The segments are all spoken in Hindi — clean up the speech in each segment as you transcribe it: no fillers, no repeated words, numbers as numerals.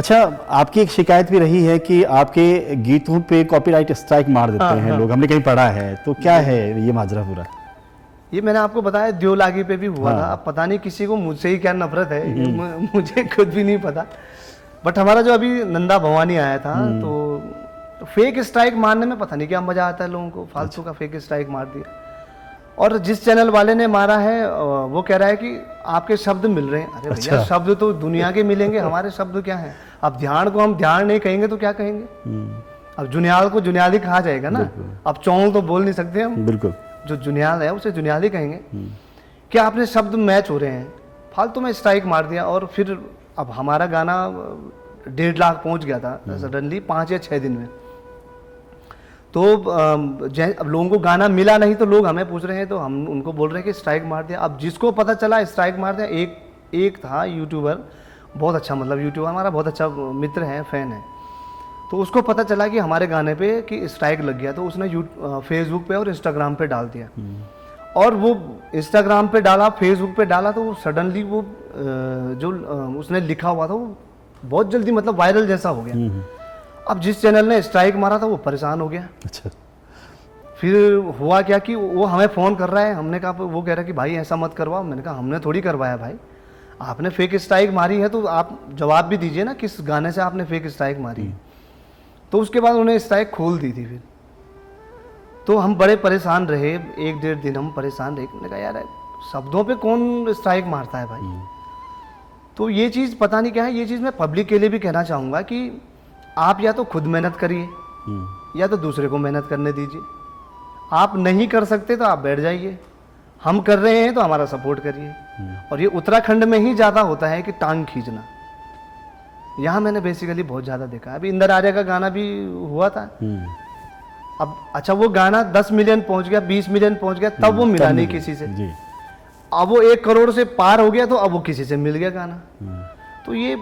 अच्छा, आपकी एक शिकायत भी रही है कि आपके गीतों पे कॉपीराइट स्ट्राइक मार देते हैं लोग, हमने कहीं पढ़ा है, तो क्या है ये माजरा पूरा? ये मैंने आपको बताया द्योलागी पे भी हुआ था। अब पता नहीं किसी को मुझसे ही क्या नफरत है, ये मुझे खुद भी नहीं पता। बट हमारा जो अभी नंदा भवानी आया था, तो फेक स्ट्राइक मारने में पता नहीं क्या मजा आता है लोगों को, फालतू का फेक स्ट्राइक मार दिया। और जिस चैनल वाले ने मारा है वो कह रहा है कि आपके शब्द मिल रहे हैं। अरे भैया, शब्द तो दुनिया के मिलेंगे, हमारे शब्द क्या है? अब ध्यान को हम ध्यान नहीं कहेंगे तो क्या कहेंगे? अब जुनियाल को जुनियाल ही कहा जाएगा ना। अब चौल तो बोल नहीं सकते हम, बिल्कुल, जो जुनियाल है उसे जुनियाल ही कहेंगे। क्या आपने शब्द मैच हो रहे हैं, फालतू में स्ट्राइक मार दिया। और फिर अब हमारा गाना 1.5 लाख पहुंच गया था सडनली 5 या 6 दिन में। तो अब लोगों को गाना मिला नहीं, तो लोग हमें पूछ रहे हैं, तो हम उनको बोल रहे हैं कि स्ट्राइक मार दिया। अब जिसको पता चला स्ट्राइक मार दिया, एक था यूट्यूबर, बहुत अच्छा, मतलब यूट्यूबर हमारा बहुत अच्छा मित्र है, फैन है। तो उसको पता चला कि हमारे गाने पे कि स्ट्राइक लग गया, तो उसने फेसबुक पे और इंस्टाग्राम पे डाल दिया। और वो इंस्टाग्राम पे डाला, फेसबुक पे डाला, तो सडनली वो जो उसने लिखा हुआ था वो बहुत जल्दी मतलब वायरल जैसा हो गया। अब जिस चैनल ने स्ट्राइक मारा था वो परेशान हो गया। अच्छा, फिर हुआ क्या कि वो हमें फ़ोन कर रहा है। हमने कहा, वो कह रहा है कि भाई ऐसा मत करवाओ। मैंने कहा हमने थोड़ी करवाया भाई, आपने फेक स्ट्राइक मारी है तो आप जवाब भी दीजिए ना, किस गाने से आपने फेक स्ट्राइक मारी है। तो उसके बाद उन्हें स्ट्राइक खोल दी थी। फिर तो हम बड़े परेशान रहे, 1-1.5 दिन हम परेशान रहे। मैंने कहा यार, शब्दों पे कौन स्ट्राइक मारता है भाई? तो ये चीज़ पता नहीं क्या है। ये चीज़ मैं पब्लिक के लिए भी कहना चाहूँगा कि आप या तो खुद मेहनत करिए या तो दूसरे को मेहनत करने दीजिए। आप नहीं कर सकते तो आप बैठ जाइए, हम कर रहे हैं तो हमारा सपोर्ट करिए। और ये उत्तराखंड में ही ज़्यादा होता है कि टांग खींचना, यहाँ मैंने बेसिकली बहुत ज़्यादा देखा है। अभी इंदर आर्या का गाना भी हुआ था। अब अच्छा, वो गाना 10 मिलियन पहुंच गया, 20 मिलियन पहुंच गया, तब वो मिला नहीं किसी से। अब वो 1 करोड़ से पार हो गया, तो अब वो किसी से मिल गया गाना। तो ये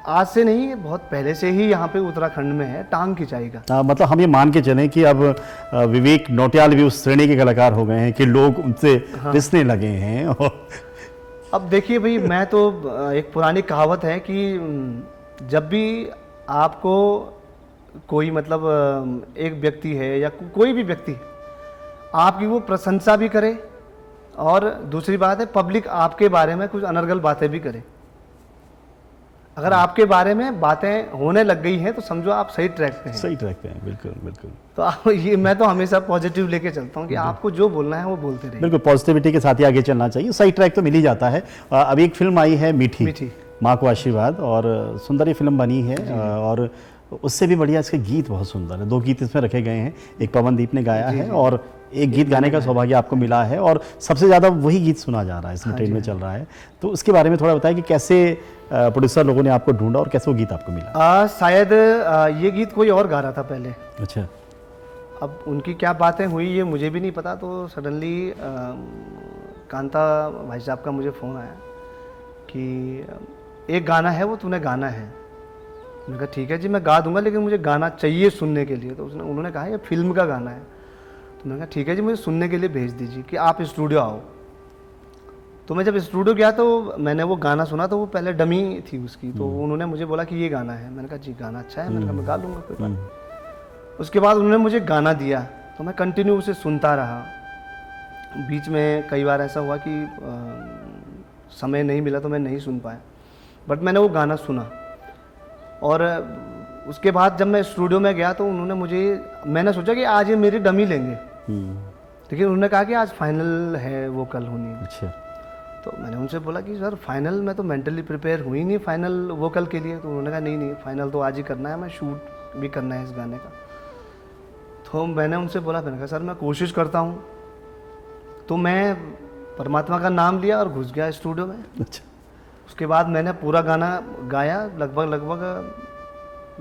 आज से नहीं है, बहुत पहले से ही यहाँ पे उत्तराखंड में है टांग खिंचाई का। मतलब हम ये मान के चलें कि अब विवेक नौटियाल भी उस श्रेणी के कलाकार हो गए हैं कि लोग उनसे रिसने लगे हैं। अब देखिए भाई, मैं तो एक पुरानी कहावत है कि जब भी आपको कोई मतलब एक व्यक्ति है या कोई भी व्यक्ति आपकी वो प्रशंसा भी करे, और दूसरी बात है पब्लिक आपके बारे में कुछ अनर्गल बातें भी करे। अगर आपके बारे में बातें होने लग गई हैं तो समझो आप सही ट्रैक पे हैं। सही ट्रैक पे हैं, बिल्कुल बिल्कुल। तो ये मैं तो हमेशा पॉजिटिव लेके चलता हूँ कि आपको जो बोलना है वो बोलते रहिए। बिल्कुल, पॉजिटिविटी के साथ ही आगे चलना चाहिए। सही ट्रैक तो मिल ही जाता है। अभी एक फिल्म आई है मीठी माँ को आशीर्वाद, और सुंदर ये फिल्म बनी है। और उससे भी बढ़िया इसके गीत बहुत सुंदर है। 2 गीत इसमें रखे गए हैं, एक पवनदीप ने गाया है और एक गीत गाने का सौभाग्य आपको मिला है, और सबसे ज़्यादा वही गीत सुना जा रहा है इसमें, ट्रेन में चल रहा है। तो उसके बारे में थोड़ा बताएं कि कैसे प्रोड्यूसर लोगों ने आपको ढूंढा और कैसे वो गीत आपको मिला? शायद ये गीत कोई और गा रहा था पहले। अच्छा, अब उनकी क्या बातें हुई ये मुझे भी नहीं पता। तो सडनली कांता भाई साहब का मुझे फ़ोन आया कि एक गाना है वो तूने गाना है। मैंने कहा ठीक है जी, मैं गा दूंगा, लेकिन मुझे गाना चाहिए सुनने के लिए। तो उन्होंने कहा ये फिल्म का गाना है। तो मैंने कहा ठीक है जी, मुझे सुनने के लिए भेज दीजिए कि आप स्टूडियो आओ। तो मैं जब स्टूडियो गया तो मैंने वो गाना सुना, तो वो पहले डमी थी उसकी। तो उन्होंने मुझे बोला कि ये गाना है। मैंने कहा जी गाना अच्छा है। मैंने कहा मैं गा लूँगा, कोई बात। उसके बाद उन्होंने मुझे गाना दिया तो मैं कंटिन्यू उसे सुनता रहा। बीच में कई बार ऐसा हुआ कि समय नहीं मिला तो मैं नहीं सुन पाया, बट मैंने वो गाना सुना। और उसके बाद जब मैं स्टूडियो में गया तो मैंने सोचा कि आज ये मेरी डमी लेंगे, लेकिन उन्होंने कहा कि आज फाइनल है, वो कल होनी है। अच्छा, तो मैंने उनसे बोला कि सर फाइनल में तो मेंटली प्रिपेयर हुई नहीं फाइनल वोकल के लिए। तो उन्होंने कहा नहीं फाइनल तो आज ही करना है, मैं शूट भी करना है इस गाने का। तो मैंने उनसे बोला, मैंने कहा सर मैं कोशिश करता हूँ। तो मैं परमात्मा का नाम लिया और घुस गया स्टूडियो में। अच्छा, उसके बाद मैंने पूरा गाना गाया। लगभग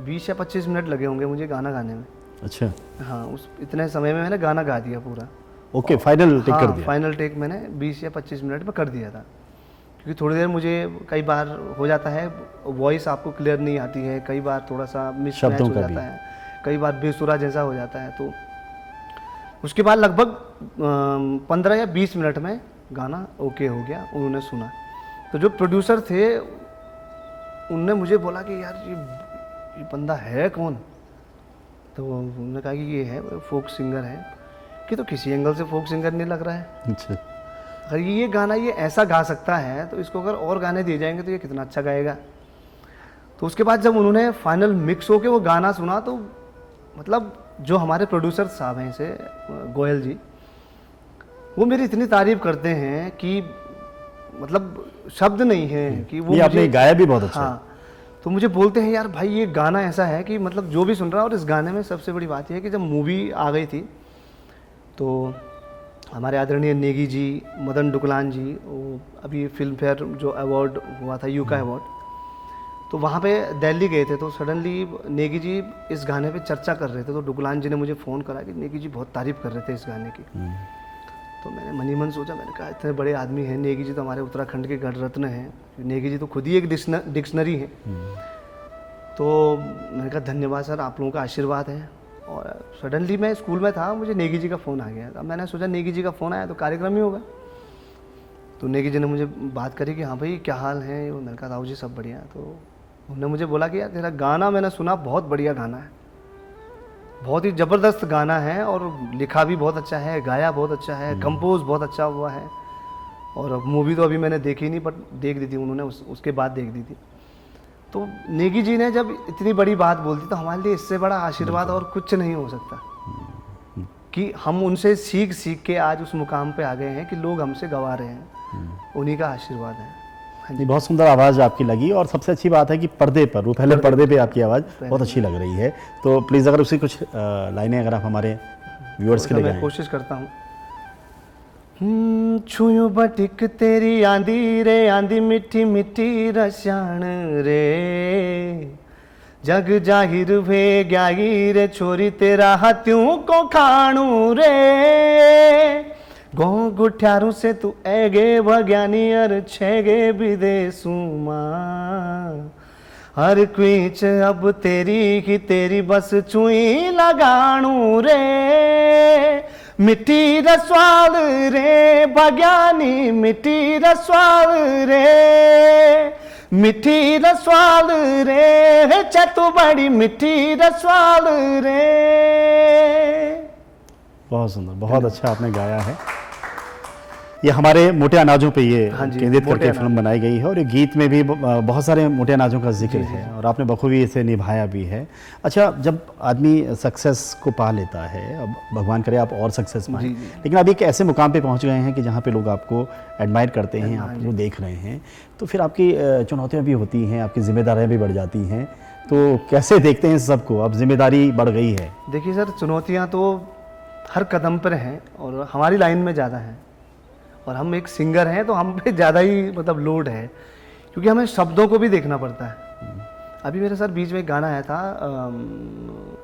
20 या 25 मिनट लगे होंगे मुझे गाना गाने में। अच्छा, हाँ, उस इतने समय में मैंने गाना गा दिया पूरा। ओके, फाइनल टेक कर दिया? फाइनल टेक मैंने 20 या 25 मिनट में कर दिया था, क्योंकि थोड़ी देर मुझे कई बार हो जाता है वॉइस आपको क्लियर नहीं आती है, कई बार थोड़ा सा मिसमैच हो जाता है, कई बार बेसुरा जैसा हो जाता है। तो उसके बाद लगभग 15 या 20 मिनट में गाना ओके हो गया, उन्होंने सुना। तो जो प्रोड्यूसर थे उनने मुझे बोला कि यार ये बंदा है कौन? तो उन्होंने कहा कि ये है फोक सिंगर है। कि तो किसी एंगल से फोक सिंगर नहीं लग रहा है। अच्छा। अगर ये गाना ये ऐसा गा सकता है तो इसको अगर और गाने दिए जाएंगे तो ये कितना अच्छा गाएगा। तो उसके बाद जब उन्होंने फाइनल मिक्स होके वो गाना सुना तो मतलब जो हमारे प्रोड्यूसर साहब हैं इसे गोयल जी, वो मेरी इतनी तारीफ करते हैं कि मतलब शब्द नहीं है कि वो ये आपने गाया भी बहुत अच्छा है। हाँ, तो मुझे बोलते हैं यार भाई ये गाना ऐसा है कि मतलब जो भी सुन रहा है। और इस गाने में सबसे बड़ी बात यह है कि जब मूवी आ गई थी तो हमारे आदरणीय नेगी जी, मदन डुकलान जी, वो अभी फिल्म फेयर जो अवार्ड हुआ था यूका अवार्ड, तो वहाँ पे दिल्ली गए थे। तो सडनली नेगी जी इस गाने पे चर्चा कर रहे थे। तो डुकलान जी ने मुझे फ़ोन करा कि नेगी जी बहुत तारीफ़ कर रहे थे इस गाने की। तो मैंने मनी मन सोचा, मैंने कहा इतने बड़े आदमी हैं नेगी जी, तो हमारे उत्तराखंड के गढ़ रत्न हैं, नेगी जी तो खुद ही एक डिक्शनरी है। तो मैंने कहा धन्यवाद सर, आप लोगों का आशीर्वाद है। और सडनली मैं स्कूल में था, मुझे नेगी जी का फ़ोन आ गया। अब मैंने सोचा नेगी जी का फ़ोन आया तो कार्यक्रम ही होगा। तो नेगी जी ने मुझे बात करी कि हाँ भाई क्या हाल है। मैंने कहा राव जी सब बढ़िया। तो उन्होंने मुझे बोला कि यार तेरा गाना मैंने सुना, बहुत बढ़िया गाना है, बहुत ही ज़बरदस्त गाना है और लिखा भी बहुत अच्छा है, गाया बहुत अच्छा है, कंपोज बहुत अच्छा हुआ है। और मूवी तो अभी मैंने देखी नहीं, बट देख दी थी उन्होंने, उसके बाद देख दी थी। तो नेगी जी ने जब इतनी बड़ी बात बोलती तो हमारे लिए इससे बड़ा आशीर्वाद और कुछ नहीं हो सकता कि हम उनसे सीख सीख के आज उस मुकाम पे आ गए हैं कि लोग हमसे गवा रहे हैं। उन्हीं का आशीर्वाद है। हाँ जी। बहुत सुंदर आवाज़ आपकी लगी और सबसे अच्छी बात है कि पर्दे पर, वो पहले पर्दे पे आपकी आवाज़ बहुत अच्छी लग रही है। तो प्लीज़ अगर उसकी कुछ लाइनें अगर आप हमारे व्यूअर्स के लिए मैं गाएं। कोशिश करता हूँ। छुयो बटिक तेरी आंधी रे, आंधी मिठी मिठी रसाण रे, जग जाहिर वे ग्याई रे, छोरी तेरा हाथियों को खाणू रे, गो गुठ्यारू से तू ऐगे भज्ञानी अर छेगे विदेशू माँ, हर क्वीच अब तेरी ही तेरी बस चुई लगाणू रे, मिट्टी रसवाल रे भज्ञानी, मिट्टी रसवाल रे, मिट्टी रसवाल रे, चतु बड़ी मिट्टी रसवाल रे। बहुत सुंदर, बहुत अच्छा आपने गाया है। ये हमारे मोटे अनाजों पे ये हाँ जी, केंद्रित मोटे करके अनाज। फिल्म बनाई गई है और ये गीत में भी बहुत सारे मोटे अनाजों का जिक्र है और आपने बखूबी इसे निभाया भी है। अच्छा, जब आदमी सक्सेस को पा लेता है, अब भगवान करे आप और सक्सेस पाएं, लेकिन अभी एक ऐसे मुकाम पे पहुंच गए हैं कि जहाँ पे लोग आपको एडमायर करते हैं, आपको देख रहे हैं, तो फिर आपकी चुनौतियाँ भी होती हैं, आपकी जिम्मेदारियाँ भी बढ़ जाती हैं। तो कैसे देखते हैं इस सबको? अब जिम्मेदारी बढ़ गई है। देखिए सर, चुनौतियाँ तो हर कदम पर हैं और हमारी लाइन में ज़्यादा हैं और हम एक सिंगर हैं तो हम पे ज़्यादा ही मतलब लोड है, क्योंकि हमें शब्दों को भी देखना पड़ता है। अभी मेरे साथ बीच में एक गाना आया था,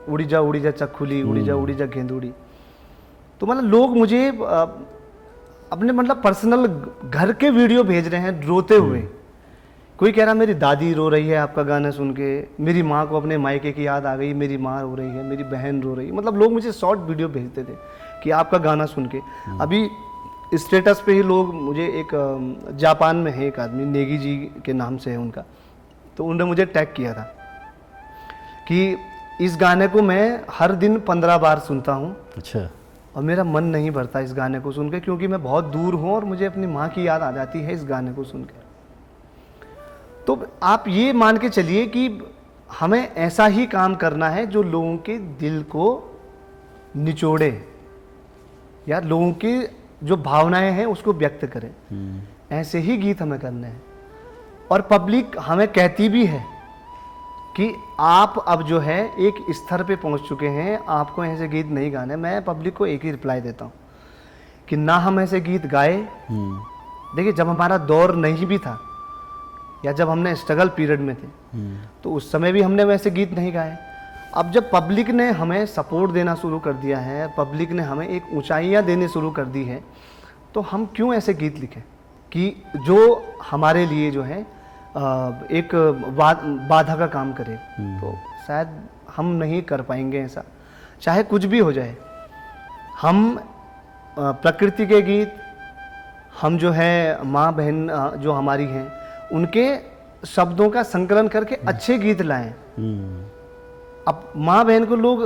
उड़ी जा चक्खुली, उड़ी जा गेंदुड़ी। तो मतलब लोग मुझे अपने मतलब पर्सनल घर के वीडियो भेज रहे हैं रोते हुए। कोई कह रहा मेरी दादी रो रही है आपका गाना सुन के, मेरी माँ को अपने मायके की याद आ गई, मेरी माँ रो रही है, मेरी बहन रो रही है। मतलब लोग मुझे शॉर्ट वीडियो भेजते थे कि आपका गाना सुन के। अभी स्टेटस पे ही लोग मुझे, एक जापान में है एक आदमी, नेगी जी के नाम से है उनका, तो उन्होंने मुझे टैग किया था कि इस गाने को मैं हर दिन 15 बार सुनता हूँ। अच्छा। और मेरा मन नहीं भरता इस गाने को सुन के, क्योंकि मैं बहुत दूर हूँ और मुझे अपनी माँ की याद आ जाती है इस गाने को सुन के। तो आप ये मान के चलिए कि हमें ऐसा ही काम करना है जो लोगों के दिल को निचोड़े या लोगों की जो भावनाएं हैं उसको व्यक्त करें। ऐसे ही गीत हमें करने हैं। और पब्लिक हमें कहती भी है कि आप अब जो है एक स्तर पे पहुंच चुके हैं, आपको ऐसे गीत नहीं गाने। मैं पब्लिक को एक ही रिप्लाई देता हूं कि ना हम ऐसे गीत गाए। देखिए, जब हमारा दौर नहीं भी था या जब हमने स्ट्रगल पीरियड में थे तो उस समय भी हमने वैसे गीत नहीं गाए। अब जब पब्लिक ने हमें सपोर्ट देना शुरू कर दिया है, पब्लिक ने हमें एक ऊंचाइयां देने शुरू कर दी है, तो हम क्यों ऐसे गीत लिखें कि जो हमारे लिए जो है एक बाधा का काम करे। तो शायद हम नहीं कर पाएंगे ऐसा, चाहे कुछ भी हो जाए। हम प्रकृति के गीत, हम जो है माँ बहन जो हमारी हैं उनके शब्दों का संकलन करके अच्छे गीत लाएं। अब माँ बहन को लोग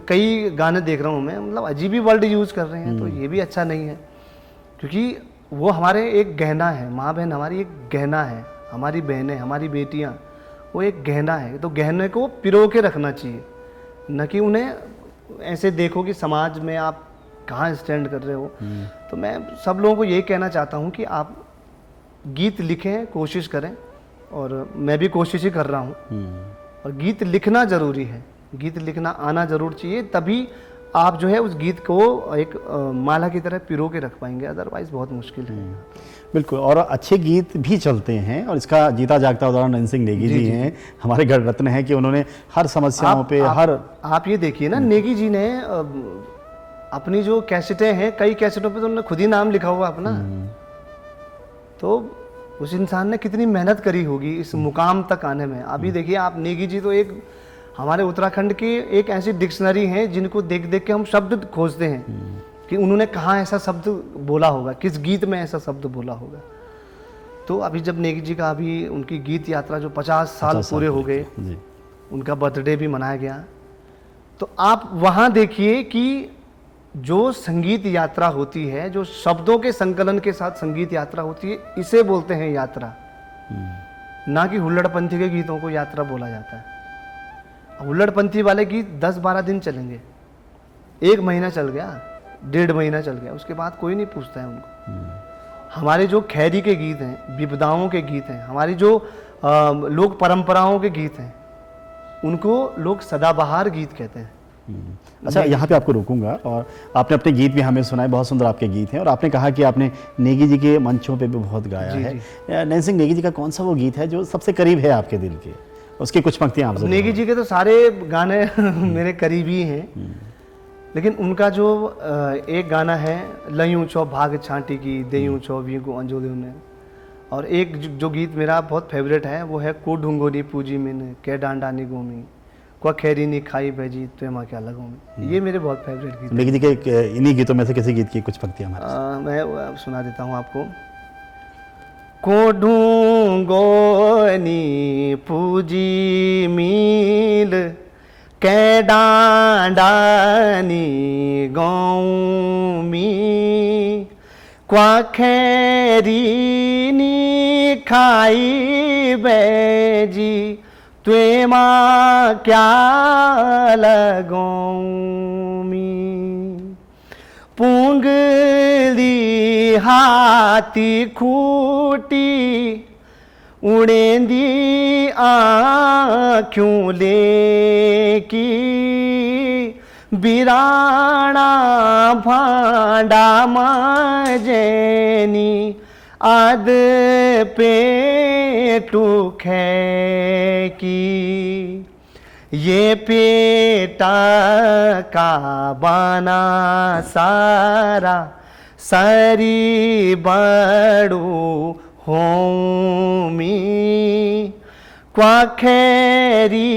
कई गाने देख रहा हूँ मैं, मतलब अजीब ही वर्ड यूज़ कर रहे हैं, तो ये भी अच्छा नहीं है, क्योंकि वो हमारे एक गहना है। माँ बहन हमारी एक गहना है, हमारी बहनें, हमारी बेटियाँ, वो एक गहना है। तो गहने को पिरो के रखना चाहिए, न कि उन्हें ऐसे देखो कि समाज में आप कहाँ स्टैंड कर रहे हो। तो मैं सब लोगों को यही कहना चाहता हूँ कि आप गीत लिखें, कोशिश करें, और मैं भी कोशिश ही कर रहा हूँ। और गीत लिखना ज़रूरी है, गीत लिखना आना ज़रूर चाहिए, तभी आप जो है उस गीत को एक माला की तरह पिरो के रख पाएंगे, अदरवाइज़ बहुत मुश्किल है। बिल्कुल, और अच्छे गीत भी चलते हैं, और इसका जीता जागता उदाहरण नैन सिंह नेगी जी हैं, हमारे घर रत्न हैं, कि उन्होंने हर समस्याओं पे आप ये देखिए ना, नेगी जी ने अपनी जो कैसेटें हैं, कई कैसेटों पे तो उन्होंने खुद ही नाम लिखा हुआ अपना। तो उस इंसान ने कितनी मेहनत करी होगी इस मुकाम तक आने में। अभी देखिए आप, नेगी जी तो एक हमारे उत्तराखंड की एक ऐसी डिक्शनरी है जिनको देख देख के हम शब्द खोजते हैं कि उन्होंने कहाँ ऐसा शब्द बोला होगा, किस गीत में ऐसा शब्द बोला होगा। तो अभी जब नेगी जी का अभी उनकी गीत यात्रा जो 50 साल पूरे हो गए, उनका बर्थडे भी मनाया गया, तो आप वहाँ देखिए कि जो संगीत यात्रा होती है, जो शब्दों के संकलन के साथ संगीत यात्रा होती है, इसे बोलते हैं यात्रा, ना कि हुल्लड़पंथी के गीतों को यात्रा बोला जाता है। हुल्लड़पंथी वाले गीत 10-12 दिन चलेंगे, 1 महीना चल गया, 1.5 महीना चल गया, उसके बाद कोई नहीं पूछता है उनको। हमारे जो खैरी के गीत हैं, विपदाओं के गीत हैं, हमारी जो लोक परंपराओं के गीत हैं, उनको लोग सदाबहार गीत कहते हैं। अच्छा, यहाँ पे आपको रोकूंगा, और आपने अपने गीत भी हमें सुनाए, बहुत सुंदर आपके गीत हैं, और आपने कहा कि आपने नेगी जी के मंचों पे भी बहुत गाया है। नैन सिंह नेगी जी का कौन सा वो गीत है जो सबसे करीब है आपके दिल के, उसकी कुछ पंक्तियाँ आप? नेगी जी के तो सारे गाने मेरे करीबी हैं, लेकिन उनका जो एक गाना है, लयूं छो भाग छांटी की देयूं छो वी को अंजोलियों ने, और एक जो गीत मेरा बहुत फेवरेट है वो है, को ढूंगोनी पूजी मिन के डांडा नी गोमी को खैरी नी खाई भेजी तो माँ क्या लगो में। ये मेरे बहुत फेवरेट गीत। नेगी जी के इन्हीं गीतों में से किसी गीत की कुछ पंक्तियाँ हमारे? मैं सुना देता हूँ आपको। को ढूंगोनी पूजी मील के डांडानी गौमी क्वा खैरी नी खाई बेजी त्वे माँ क्या लगोमी पुंगली हाथी खूटी उड़ेंदी आँखों लेकी बिराना भांडा मजेनी आद पेटू खे की ये पेटा का बना सारा सरी बड़ू होमी क्वा खैरी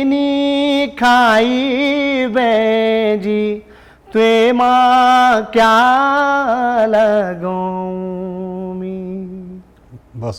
नी खाई बेजी त्वे माँ क्या लगोमी। बस